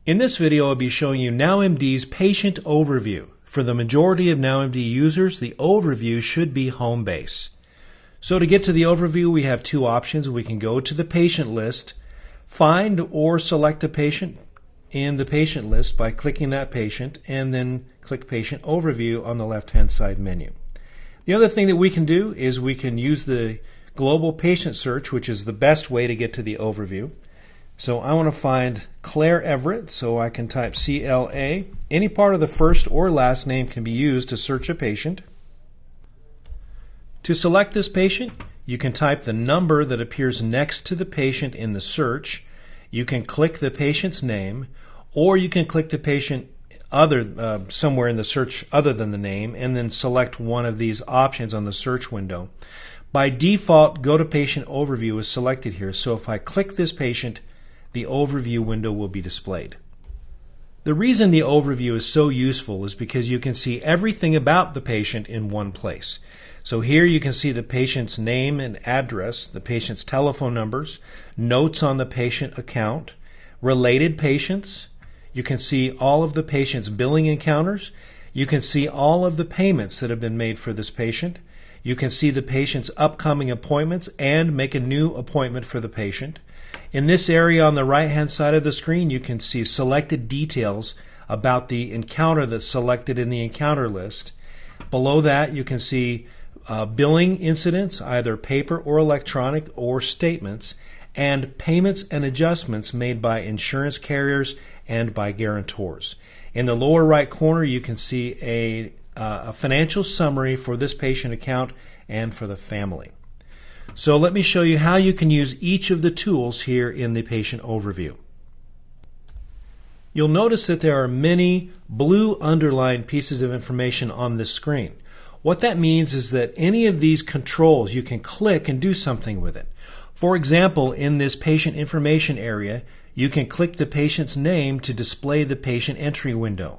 In this video, I'll be showing you NowMD's patient overview. For the majority of NowMD users, the overview should be home base. So to get to the overview, we have two options. We can go to the patient list, find or select a patient in the patient list by clicking that patient, and then click Patient Overview on the left-hand side menu. The other thing that we can do is we can use the global patient search, which is the best way to get to the overview. So I want to find Claire Everett, so I can type CLA. Any part of the first or last name can be used to search a patient. To select this patient, you can type the number that appears next to the patient in the search. You can click the patient's name, or you can click the patient somewhere in the search other than the name, and then select one of these options on the search window. By default, Go to Patient Overview is selected here, so if I click this patient, the overview window will be displayed. The reason the overview is so useful is because you can see everything about the patient in one place. So here you can see the patient's name and address, the patient's telephone numbers, notes on the patient account, related patients. You can see all of the patient's billing encounters. You can see all of the payments that have been made for this patient. You can see the patient's upcoming appointments and make a new appointment for the patient. In this area on the right-hand side of the screen, you can see selected details about the encounter that's selected in the encounter list. Below that, you can see billing incidents, either paper or electronic, or statements, and payments and adjustments made by insurance carriers and by guarantors. In the lower right corner, you can see a financial summary for this patient account and for the family. So let me show you how you can use each of the tools here in the patient overview. You'll notice that there are many blue underlined pieces of information on this screen. What that means is that any of these controls you can click and do something with it. For example, in this patient information area, you can click the patient's name to display the patient entry window.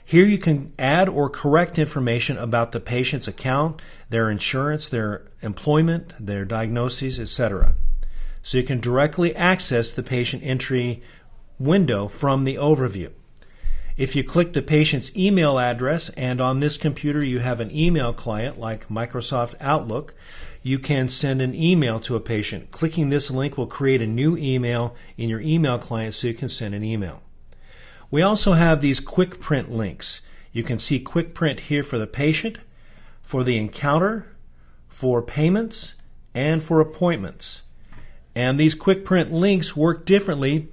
Here you can add or correct information about the patient's account, their insurance, their employment, their diagnoses, etc. So you can directly access the patient entry window from the overview. If you click the patient's email address, and on this computer you have an email client like Microsoft Outlook, you can send an email to a patient. Clicking this link will create a new email in your email client so you can send an email. We also have these quick print links. You can see quick print here for the patient, for the encounter, for payments, and for appointments. And these quick print links work differently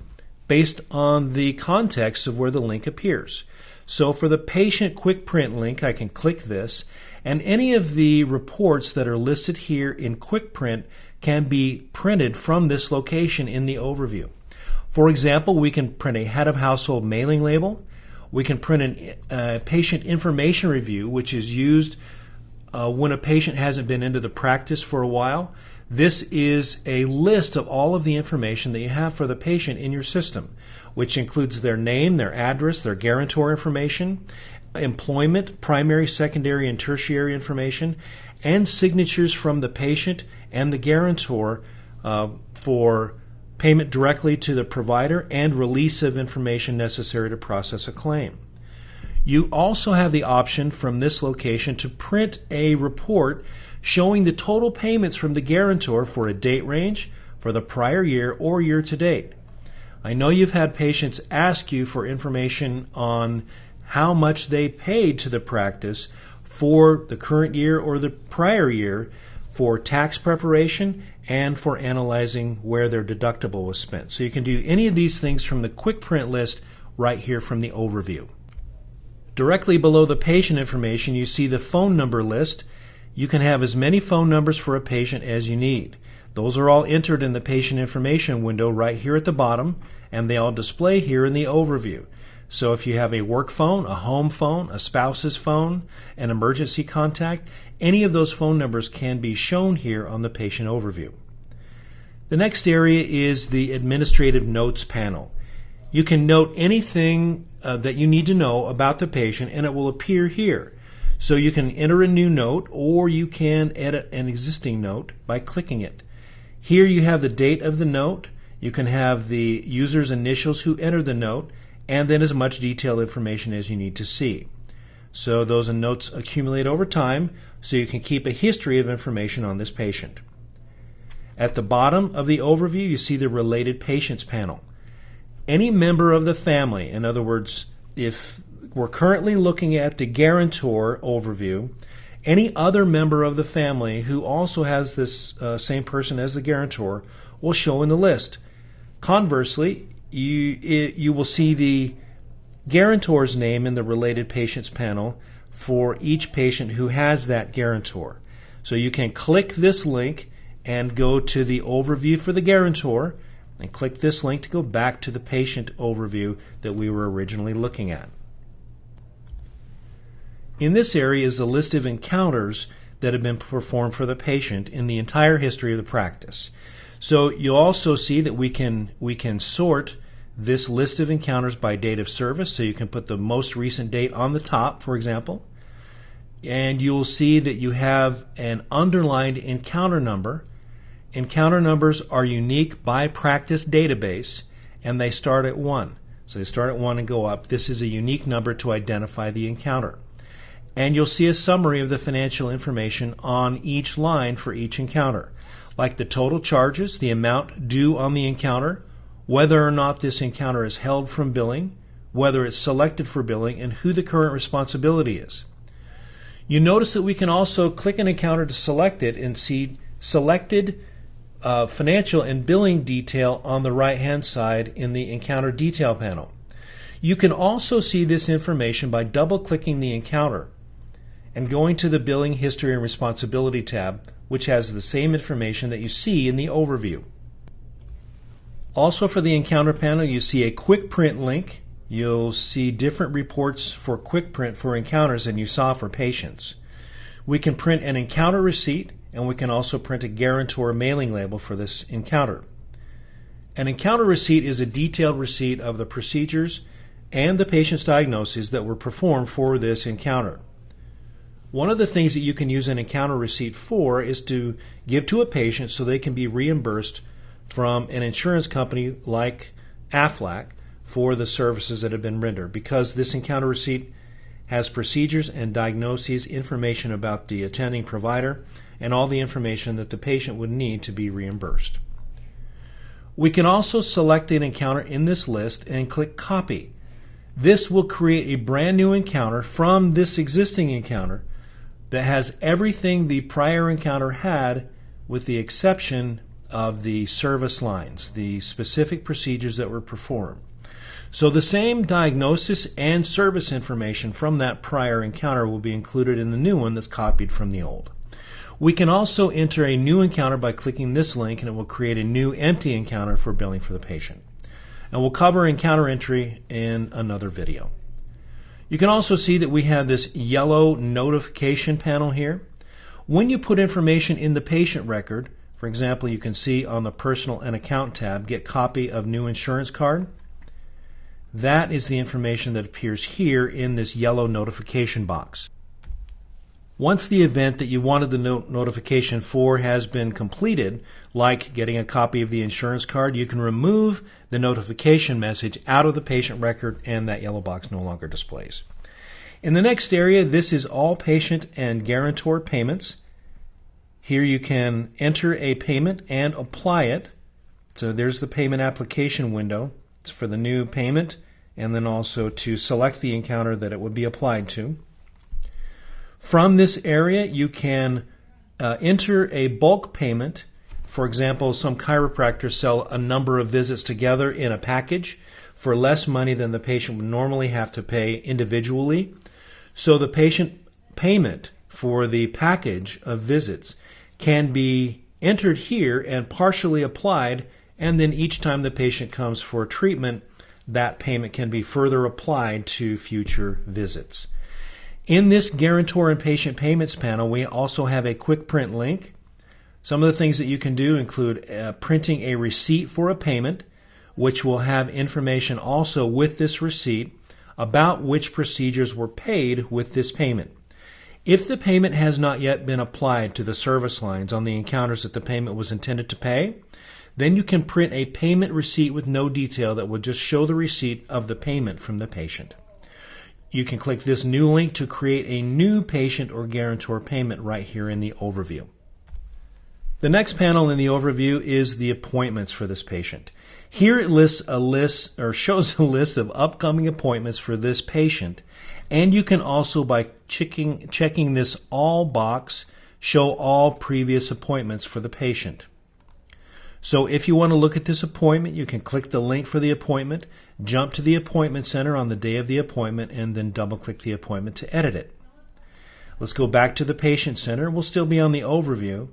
based on the context of where the link appears. So for the patient quick print link, I can click this, and any of the reports that are listed here in quick print can be printed from this location in the overview. For example, we can print a head of household mailing label. We can print a patient information review, which is used when a patient hasn't been into the practice for a while. This is a list of all of the information that you have for the patient in your system, which includes their name, their address, their guarantor information, employment, primary, secondary, and tertiary information, and signatures from the patient and the guarantor for payment directly to the provider and release of information necessary to process a claim. You also have the option from this location to print a report showing the total payments from the guarantor for a date range, for the prior year, or year to date. I know you've had patients ask you for information on how much they paid to the practice for the current year or the prior year for tax preparation and for analyzing where their deductible was spent. So you can do any of these things from the quick print list right here from the overview. Directly below the patient information, you see the phone number list. You can have as many phone numbers for a patient as you need. Those are all entered in the patient information window right here at the bottom, and they all display here in the overview. So if you have a work phone, a home phone, a spouse's phone, an emergency contact, any of those phone numbers can be shown here on the patient overview. The next area is the administrative notes panel. You can note anything that you need to know about the patient, and it will appear here. So you can enter a new note, or you can edit an existing note by clicking it. Here you have the date of the note. You can have the user's initials who entered the note, and then as much detailed information as you need to see. So those notes accumulate over time so you can keep a history of information on this patient. At the bottom of the overview, you see the related patients panel. Any member of the family, in other words, if we're currently looking at the guarantor overview, any other member of the family who also has this same person as the guarantor will show in the list. Conversely, you will see the guarantor's name in the related patients panel for each patient who has that guarantor. So you can click this link and go to the overview for the guarantor, and click this link to go back to the patient overview that we were originally looking at. In this area is the list of encounters that have been performed for the patient in the entire history of the practice. So you'll also see that we can sort this list of encounters by date of service, so you can put the most recent date on the top, for example, and you'll see that you have an underlined encounter number. Encounter numbers are unique by practice database, and they start at 1. So they start at 1 and go up. This is a unique number to identify the encounter. And you'll see a summary of the financial information on each line for each encounter, like the total charges, the amount due on the encounter, whether or not this encounter is held from billing, whether it's selected for billing, and who the current responsibility is. You notice that we can also click an encounter to select it and see selected financial and billing detail on the right-hand side in the encounter detail panel. You can also see this information by double-clicking the encounter and going to the Billing History and Responsibility tab, which has the same information that you see in the overview. Also for the encounter panel, you see a quick print link. You'll see different reports for quick print for encounters than you saw for patients. We can print an encounter receipt, and we can also print a guarantor mailing label for this encounter. An encounter receipt is a detailed receipt of the procedures and the patient's diagnoses that were performed for this encounter. One of the things that you can use an encounter receipt for is to give to a patient so they can be reimbursed from an insurance company like Aflac for the services that have been rendered, because this encounter receipt has procedures and diagnoses, information about the attending provider, and all the information that the patient would need to be reimbursed. We can also select an encounter in this list and click Copy. This will create a brand new encounter from this existing encounter that has everything the prior encounter had, with the exception of the service lines, the specific procedures that were performed. So the same diagnosis and service information from that prior encounter will be included in the new one that's copied from the old. We can also enter a new encounter by clicking this link, and it will create a new empty encounter for billing for the patient. And we'll cover encounter entry in another video. You can also see that we have this yellow notification panel here. When you put information in the patient record, for example, you can see on the Personal and Account tab, Get Copy of New Insurance Card. That is the information that appears here in this yellow notification box. Once the event that you wanted the notification for has been completed, like getting a copy of the insurance card, you can remove the notification message out of the patient record, and that yellow box no longer displays. In the next area, this is all patient and guarantor payments. Here you can enter a payment and apply it. So there's the payment application window. It's for the new payment, and then also to select the encounter that it would be applied to. From this area, you can enter a bulk payment. For example, some chiropractors sell a number of visits together in a package for less money than the patient would normally have to pay individually. So the patient payment for the package of visits can be entered here and partially applied, and then each time the patient comes for treatment, that payment can be further applied to future visits. In this guarantor and patient payments panel, we also have a quick print link. Some of the things that you can do include printing a receipt for a payment, which will have information also with this receipt about which procedures were paid with this payment. If the payment has not yet been applied to the service lines on the encounters that the payment was intended to pay, Then you can print a payment receipt with no detail that will just show the receipt of the payment from the patient. You can click this new link to create a new patient or guarantor payment right here in the overview. The next panel in the overview is the appointments for this patient. Here it shows a list of upcoming appointments for this patient, and you can also, by checking this all box, show all previous appointments for the patient. So if you want to look at this appointment, you can click the link for the appointment, jump to the appointment center on the day of the appointment, and then double-click the appointment to edit it. Let's go back to the patient center. We'll still be on the overview.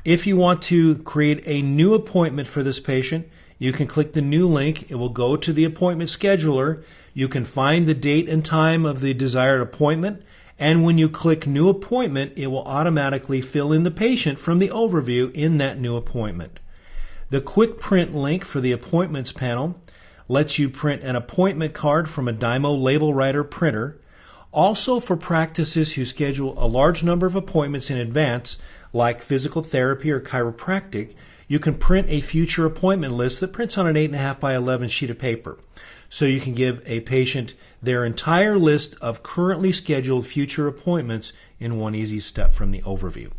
If you want to create a new appointment for this patient, you can click the new link. It will go to the appointment scheduler. You can find the date and time of the desired appointment, and when you click New Appointment, it will automatically fill in the patient from the overview in that new appointment. The Quick Print link for the Appointments panel lets you print an appointment card from a Dymo Label Writer printer. Also, for practices who schedule a large number of appointments in advance, like physical therapy or chiropractic, you can print a future appointment list that prints on an 8.5 by 11 sheet of paper. So you can give a patient their entire list of currently scheduled future appointments in one easy step from the overview.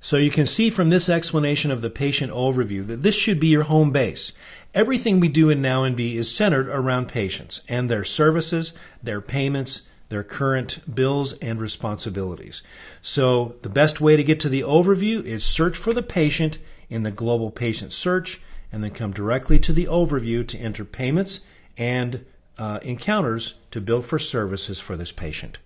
So you can see from this explanation of the patient overview that this should be your home base. Everything we do in Now&Be is centered around patients and their services, their payments, their current bills and responsibilities. So the best way to get to the overview is search for the patient in the global patient search, and then come directly to the overview to enter payments and encounters to bill for services for this patient.